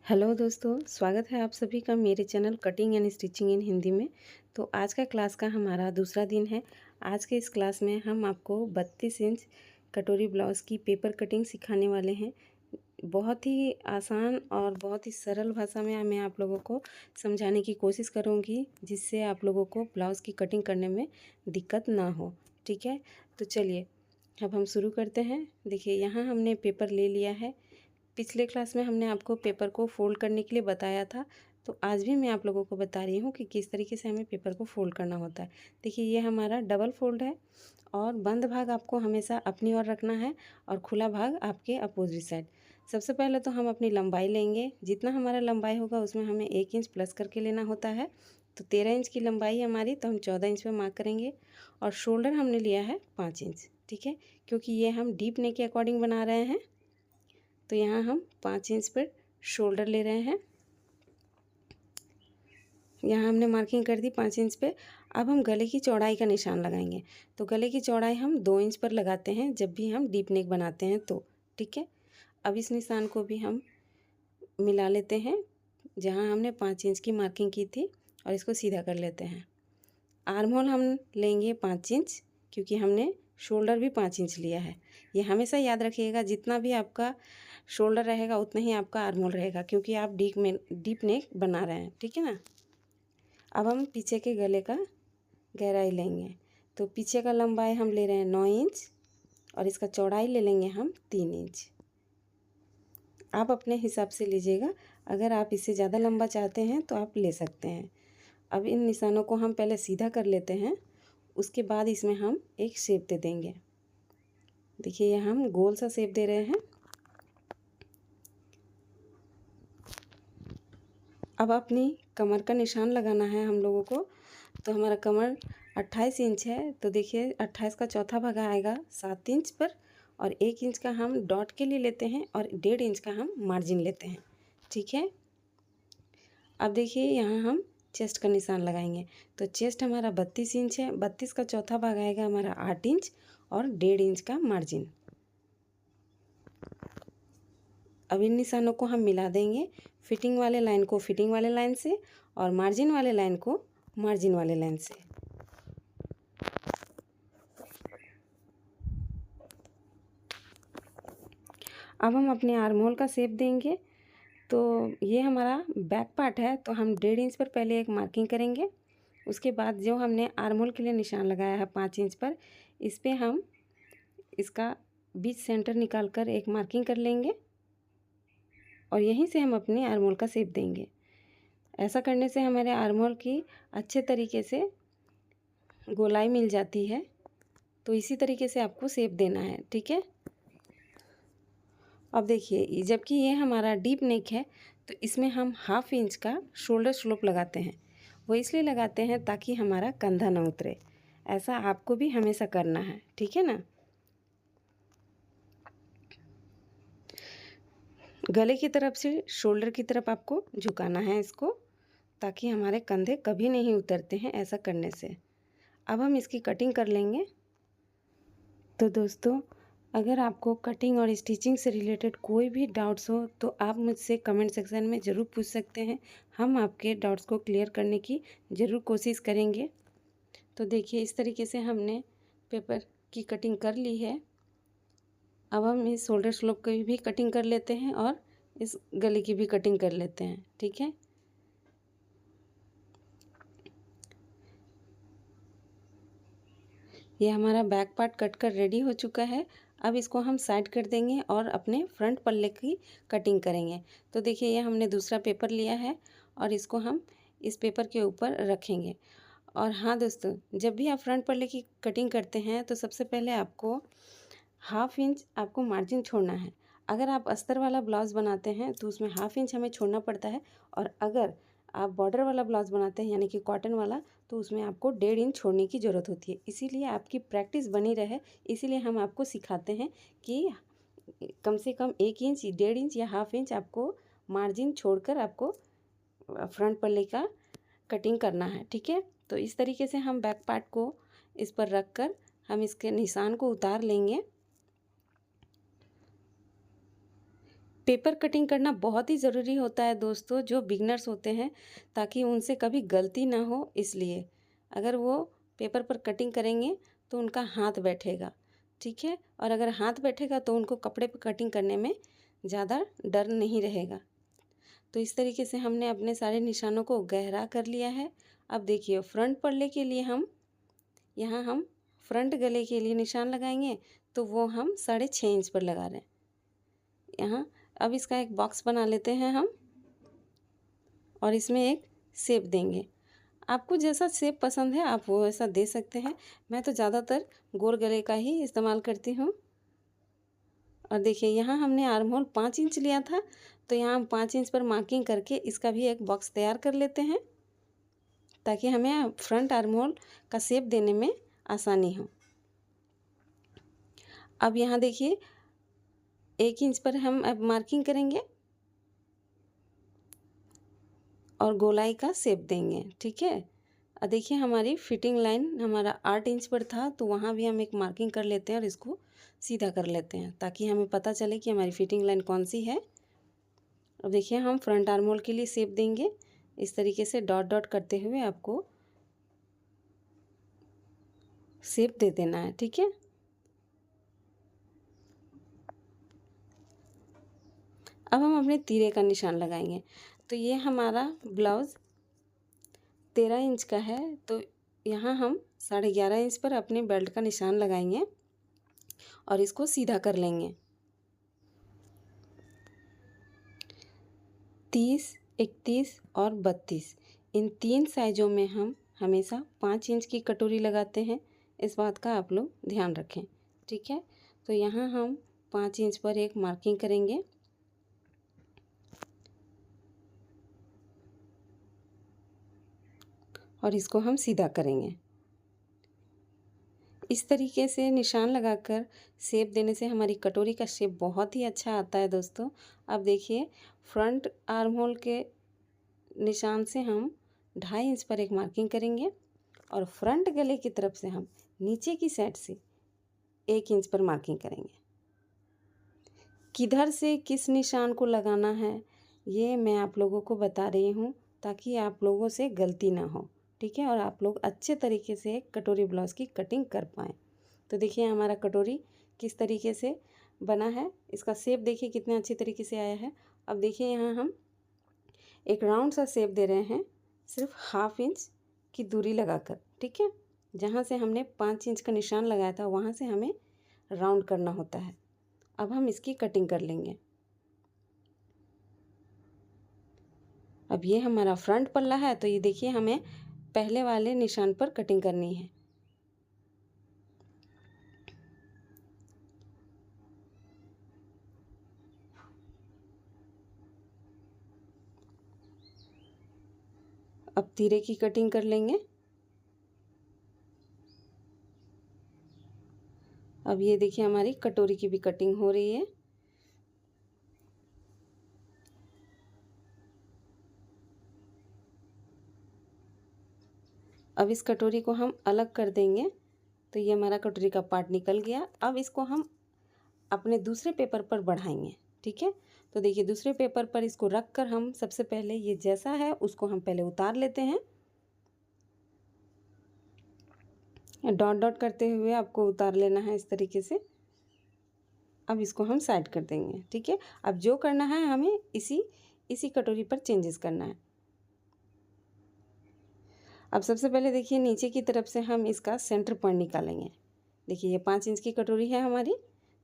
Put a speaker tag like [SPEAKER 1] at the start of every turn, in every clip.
[SPEAKER 1] Hello दोस्तों, स्वागत है आप सभी का मेरे चैनल कटिंग एंड स्टिचिंग इन हिंदी में। तो आज का क्लास का हमारा दूसरा दिन है। आज के इस क्लास में हम आपको 32 इंच कटोरी ब्लाउज़ की पेपर कटिंग सिखाने वाले हैं। बहुत ही आसान और बहुत ही सरल भाषा में मैं आप लोगों को समझाने की कोशिश करूँगी, जिससे आप लोगों को ब्लाउज़ की कटिंग करने में दिक्कत ना हो। ठीक है, तो चलिए अब हम शुरू करते हैं। देखिए, यहाँ हमने पेपर ले लिया है। पिछले क्लास में हमने आपको पेपर को फ़ोल्ड करने के लिए बताया था, तो आज भी मैं आप लोगों को बता रही हूँ कि किस तरीके से हमें पेपर को फ़ोल्ड करना होता है। देखिए, ये हमारा डबल फ़ोल्ड है और बंद भाग आपको हमेशा अपनी ओर रखना है और खुला भाग आपके अपोजिट साइड। सबसे पहले तो हम अपनी लंबाई लेंगे। जितना हमारा लंबाई होगा उसमें हमें 1 इंच प्लस करके लेना होता है। तो 13 इंच की लंबाई हमारी, तो हम 14 इंच पे मार्क करेंगे। और शोल्डर हमने लिया है 5 इंच। ठीक है, क्योंकि ये हम डीप नेक के अकॉर्डिंग बना रहे हैं, तो यहाँ हम 5 इंच पर शोल्डर ले रहे हैं। यहाँ हमने मार्किंग कर दी 5 इंच पे। अब हम गले की चौड़ाई का निशान लगाएंगे। तो गले की चौड़ाई हम 2 इंच पर लगाते हैं जब भी हम डीप नेक बनाते हैं तो। ठीक है, अब इस निशान को भी हम मिला लेते हैं जहाँ हमने 5 इंच की मार्किंग की थी, और इसको सीधा कर लेते हैं। आर्म होल हम लेंगे 5 इंच, क्योंकि हमने शोल्डर भी 5 इंच लिया है। ये हमेशा याद रखिएगा, जितना भी आपका शोल्डर रहेगा उतना ही आपका आर्म होल रहेगा, क्योंकि आप डीप नेक बना रहे हैं। ठीक है ना। अब हम पीछे के गले का गहराई लेंगे। तो पीछे का लंबाई हम ले रहे हैं 9 इंच और इसका चौड़ाई ले लेंगे हम 3 इंच। आप अपने हिसाब से लीजिएगा, अगर आप इससे ज़्यादा लंबा चाहते हैं तो आप ले सकते हैं। अब इन निशानों को हम पहले सीधा कर लेते हैं, उसके बाद इसमें हम एक शेप दे देंगे। देखिए, ये हम गोल सा शेप दे रहे हैं। अब अपनी कमर का निशान लगाना है हम लोगों को। तो हमारा कमर 28 इंच है, तो देखिए 28 का चौथा भाग आएगा 7 इंच पर, और 1 इंच का हम डॉट के लिए लेते हैं और 1.5 इंच का हम मार्जिन लेते हैं। ठीक है, अब देखिए यहाँ हम चेस्ट का निशान लगाएंगे। तो चेस्ट हमारा 32 इंच है, 32 का चौथा भाग आएगा हमारा 8 इंच और 1.5 इंच का मार्जिन। अब इन निशानों को हम मिला देंगे, फिटिंग वाले लाइन को फिटिंग वाले लाइन से और मार्जिन वाले लाइन को मार्जिन वाले लाइन से। अब हम अपने आर्म होल का शेप देंगे। तो ये हमारा बैक पार्ट है, तो हम 1.5 इंच पर पहले एक मार्किंग करेंगे। उसके बाद जो हमने आर्म होल के लिए निशान लगाया है 5 इंच पर, इस पर हम इसका बीच सेंटर निकाल कर एक मार्किंग कर लेंगे और यहीं से हम अपने आर्म होल का शेप देंगे। ऐसा करने से हमारे आर्म होल की अच्छे तरीके से गोलाई मिल जाती है। तो इसी तरीके से आपको शेप देना है। ठीक है, अब देखिए, जबकि ये हमारा डीप नेक है, तो इसमें हम 1/2 इंच का शोल्डर स्लोप लगाते हैं। वो इसलिए लगाते हैं ताकि हमारा कंधा ना उतरे। ऐसा आपको भी हमेशा करना है। ठीक है ना। गले की तरफ से शोल्डर की तरफ आपको झुकाना है इसको, ताकि हमारे कंधे कभी नहीं उतरते हैं ऐसा करने से। अब हम इसकी कटिंग कर लेंगे। तो दोस्तों, अगर आपको कटिंग और स्टिचिंग से रिलेटेड कोई भी डाउट्स हो तो आप मुझसे कमेंट सेक्शन में ज़रूर पूछ सकते हैं। हम आपके डाउट्स को क्लियर करने की ज़रूर कोशिश करेंगे। तो देखिए, इस तरीके से हमने पेपर की कटिंग कर ली है। अब हम इस शोल्डर स्लोप की भी कटिंग कर लेते हैं और इस गले की भी कटिंग कर लेते हैं। ठीक है, ये हमारा बैक पार्ट कट कर रेडी हो चुका है। अब इसको हम साइड कर देंगे और अपने फ्रंट पल्ले की कटिंग करेंगे। तो देखिए, ये हमने दूसरा पेपर लिया है और इसको हम इस पेपर के ऊपर रखेंगे। और हाँ दोस्तों, जब भी आप फ्रंट पल्ले की कटिंग करते हैं तो सबसे पहले आपको 1/2 इंच आपको मार्जिन छोड़ना है। अगर आप अस्तर वाला ब्लाउज़ बनाते हैं तो उसमें 1/2 इंच हमें छोड़ना पड़ता है, और अगर आप बॉर्डर वाला ब्लाउज़ बनाते हैं यानी कि कॉटन वाला, तो उसमें आपको 1.5 इंच छोड़ने की ज़रूरत होती है। इसीलिए आपकी प्रैक्टिस बनी रहे, इसीलिए हम आपको सिखाते हैं कि कम से कम 1 इंच, 1.5 इंच या 1/2 इंच आपको मार्जिन छोड़कर आपको फ्रंट पल्ले का कटिंग करना है। ठीक है, तो इस तरीके से हम बैक पार्ट को इस पर रख कर हम इसके निशान को उतार लेंगे। पेपर कटिंग करना बहुत ही ज़रूरी होता है दोस्तों, जो बिगनर्स होते हैं, ताकि उनसे कभी गलती ना हो। इसलिए अगर वो पेपर पर कटिंग करेंगे तो उनका हाथ बैठेगा, ठीक है। और अगर हाथ बैठेगा तो उनको कपड़े पर कटिंग करने में ज़्यादा डर नहीं रहेगा। तो इस तरीके से हमने अपने सारे निशानों को गहरा कर लिया है। अब देखिए फ्रंट पल्ले के लिए हम फ्रंट गले के लिए निशान लगाएंगे, तो वो हम 6.5 इंच पर लगा रहे हैं यहाँ। अब इसका एक बॉक्स बना लेते हैं हम और इसमें एक शेप देंगे। आपको जैसा शेप पसंद है आप वो ऐसा दे सकते हैं। मैं तो ज़्यादातर गोल गले का ही इस्तेमाल करती हूँ। और देखिए यहाँ हमने आर्म होल 5 इंच लिया था, तो यहाँ हम 5 इंच पर मार्किंग करके इसका भी एक बॉक्स तैयार कर लेते हैं, ताकि हमें फ्रंट आर्म होल का शेप देने में आसानी हो। अब यहाँ देखिए 1 इंच पर हम अब मार्किंग करेंगे और गोलाई का शेप देंगे, ठीक है। अब देखिए हमारी फिटिंग लाइन हमारा 8 इंच पर था, तो वहाँ भी हम एक मार्किंग कर लेते हैं और इसको सीधा कर लेते हैं, ताकि हमें पता चले कि हमारी फिटिंग लाइन कौन सी है। अब देखिए हम फ्रंट आर्म होल के लिए शेप देंगे। इस तरीके से डॉट डॉट करते हुए आपको शेप दे देना है, ठीक है। अब हम अपने तीरे का निशान लगाएंगे। तो ये हमारा ब्लाउज़ 13 इंच का है, तो यहाँ हम 11.5 इंच पर अपने बेल्ट का निशान लगाएंगे और इसको सीधा कर लेंगे। 30, 31 और 32 इन 3 साइज़ों में हम हमेशा 5 इंच की कटोरी लगाते हैं। इस बात का आप लोग ध्यान रखें, ठीक है। तो यहाँ हम 5 इंच पर एक मार्किंग करेंगे और इसको हम सीधा करेंगे। इस तरीके से निशान लगाकर शेप देने से हमारी कटोरी का शेप बहुत ही अच्छा आता है दोस्तों। अब देखिए फ्रंट आर्म होल के निशान से हम 2.5 इंच पर एक मार्किंग करेंगे और फ्रंट गले की तरफ से हम नीचे की साइड से 1 इंच पर मार्किंग करेंगे। किधर से किस निशान को लगाना है ये मैं आप लोगों को बता रही हूँ, ताकि आप लोगों से गलती ना हो, ठीक है। और आप लोग अच्छे तरीके से कटोरी ब्लाउज़ की कटिंग कर पाएँ। तो देखिए हमारा कटोरी किस तरीके से बना है, इसका शेप देखिए कितने अच्छे तरीके से आया है। अब देखिए यहाँ हम एक राउंड सा शेप दे रहे हैं, सिर्फ 1/2 इंच की दूरी लगाकर, ठीक है। जहाँ से हमने 5 इंच का निशान लगाया था वहाँ से हमें राउंड करना होता है। अब हम इसकी कटिंग कर लेंगे। अब ये हमारा फ्रंट पल्ला है, तो ये देखिए हमें पहले वाले निशान पर कटिंग करनी है। अब तीरे की कटिंग कर लेंगे। अब ये देखिए हमारी कटोरी की भी कटिंग हो रही है। अब इस कटोरी को हम अलग कर देंगे, तो ये हमारा कटोरी का पार्ट निकल गया। अब इसको हम अपने दूसरे पेपर पर बढ़ाएंगे, ठीक है। तो देखिए दूसरे पेपर पर इसको रख कर हम सबसे पहले ये जैसा है उसको हम पहले उतार लेते हैं। डॉट डॉट करते हुए आपको उतार लेना है इस तरीके से। अब इसको हम साइड कर देंगे, ठीक है। अब जो करना है हमें इसी कटोरी पर चेंजेस करना है। अब सबसे पहले देखिए नीचे की तरफ से हम इसका सेंटर पॉइंट निकालेंगे। देखिए ये 5 इंच की कटोरी है हमारी,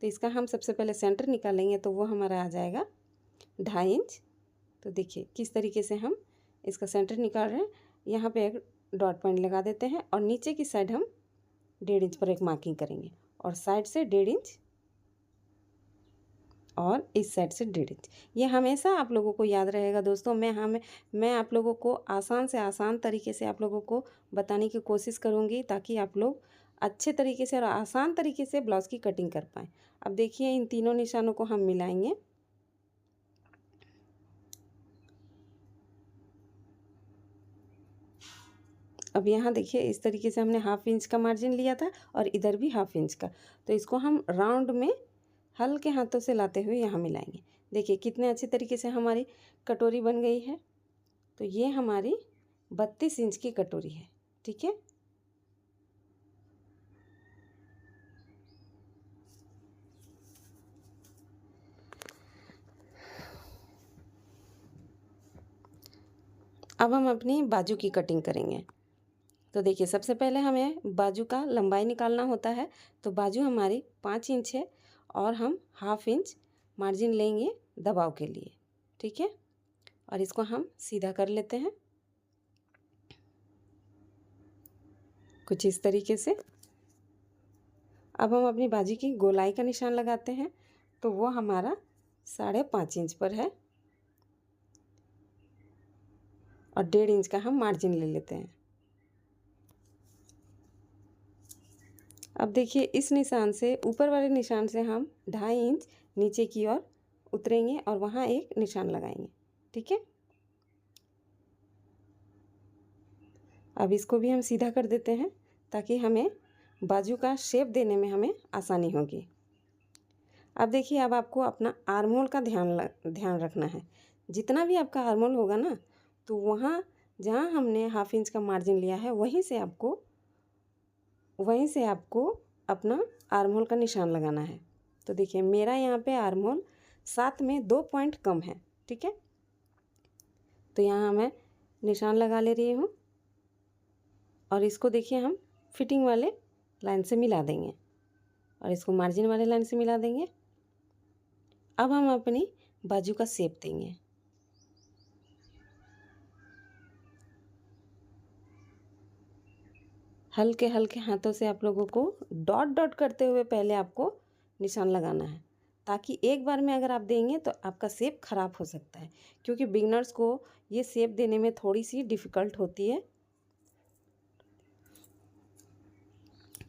[SPEAKER 1] तो इसका हम सबसे पहले सेंटर निकालेंगे, तो वो हमारा आ जाएगा 2.5 इंच। तो देखिए किस तरीके से हम इसका सेंटर निकाल रहे हैं। यहाँ पे एक डॉट पॉइंट लगा देते हैं और नीचे की साइड हम 1.5 इंच पर एक मार्किंग करेंगे और साइड से 1.5 इंच और इस साइड से 1.5 इंच। ये हमेशा आप लोगों को याद रहेगा दोस्तों। मैं आप लोगों को आसान से आसान तरीके से आप लोगों को बताने की कोशिश करूँगी, ताकि आप लोग अच्छे तरीके से और आसान तरीके से ब्लाउज़ की कटिंग कर पाएँ। अब देखिए इन तीनों निशानों को हम मिलाएंगे। अब यहाँ देखिए इस तरीके से हमने 1/2 इंच का मार्जिन लिया था और इधर भी 1/2 इंच का, तो इसको हम राउंड में हल्के हाथों से लाते हुए यहाँ मिलाएंगे। देखिए कितने अच्छे तरीके से हमारी कटोरी बन गई है। तो ये हमारी 32 इंच की कटोरी है। ठीक है, अब हम अपनी बाजू की कटिंग करेंगे। तो देखिए सबसे पहले हमें बाजू का लंबाई निकालना होता है। तो बाजू हमारी 5 इंच है और हम 1/2 इंच मार्जिन लेंगे दबाव के लिए। ठीक है, और इसको हम सीधा कर लेते हैं कुछ इस तरीके से। अब हम अपनी बाजू की गोलाई का निशान लगाते हैं। तो वो हमारा 5.5 इंच पर है और 1.5 इंच का हम मार्जिन ले लेते हैं। अब देखिए इस निशान से, ऊपर वाले निशान से हम 2.5 इंच नीचे की ओर उतरेंगे और वहाँ एक निशान लगाएंगे। ठीक है, अब इसको भी हम सीधा कर देते हैं ताकि हमें बाजू का शेप देने में हमें आसानी होगी। अब देखिए, अब आपको अपना आर्म होल का ध्यान रखना है। जितना भी आपका आर्म होल होगा ना, तो वहाँ जहाँ हमने 1/2 इंच का मार्जिन लिया है वहीं से आपको अपना आर्म होल का निशान लगाना है। तो देखिए मेरा यहाँ पे आर्म होल 7 में 2 पॉइंट कम है। ठीक है, तो यहाँ मैं निशान लगा ले रही हूँ और इसको देखिए हम फिटिंग वाले लाइन से मिला देंगे और इसको मार्जिन वाले लाइन से मिला देंगे। अब हम अपनी बाजू का शेप देंगे। हल्के हल्के हाथों से आप लोगों को डॉट डॉट करते हुए पहले आपको निशान लगाना है, ताकि एक बार में अगर आप देंगे तो आपका शेप ख़राब हो सकता है, क्योंकि बिगनर्स को ये शेप देने में थोड़ी सी डिफ़िकल्ट होती है।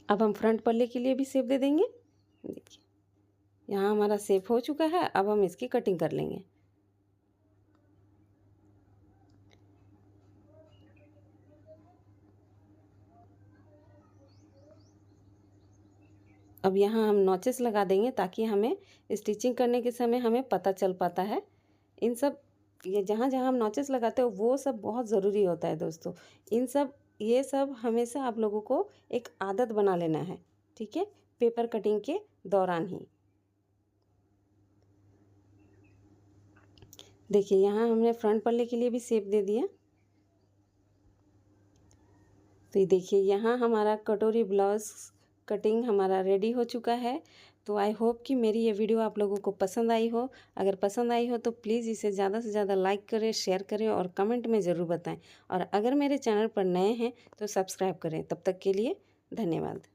[SPEAKER 1] अब हम फ्रंट पल्ले के लिए भी शेप दे देंगे। देखिए यहाँ हमारा शेप हो चुका है। अब हम इसकी कटिंग कर लेंगे। अब यहाँ हम नॉचेस लगा देंगे ताकि हमें स्टिचिंग करने के समय हमें पता चल पाता है। इन सब ये जहाँ जहाँ हम नॉचेस लगाते हो वो सब बहुत ज़रूरी होता है दोस्तों। ये सब हमेशा आप लोगों को एक आदत बना लेना है। ठीक है, पेपर कटिंग के दौरान ही। देखिए यहाँ हमने फ्रंट पल्ले के लिए भी शेप दे दिया। तो ये देखिए यहाँ हमारा कटोरी ब्लाउज़ कटिंग हमारा रेडी हो चुका है। तो आई होप कि मेरी ये वीडियो आप लोगों को पसंद आई हो। अगर पसंद आई हो तो प्लीज़ इसे ज़्यादा से ज़्यादा लाइक करें, शेयर करें और कमेंट में ज़रूर बताएं। और अगर मेरे चैनल पर नए हैं तो सब्सक्राइब करें। तब तक के लिए धन्यवाद।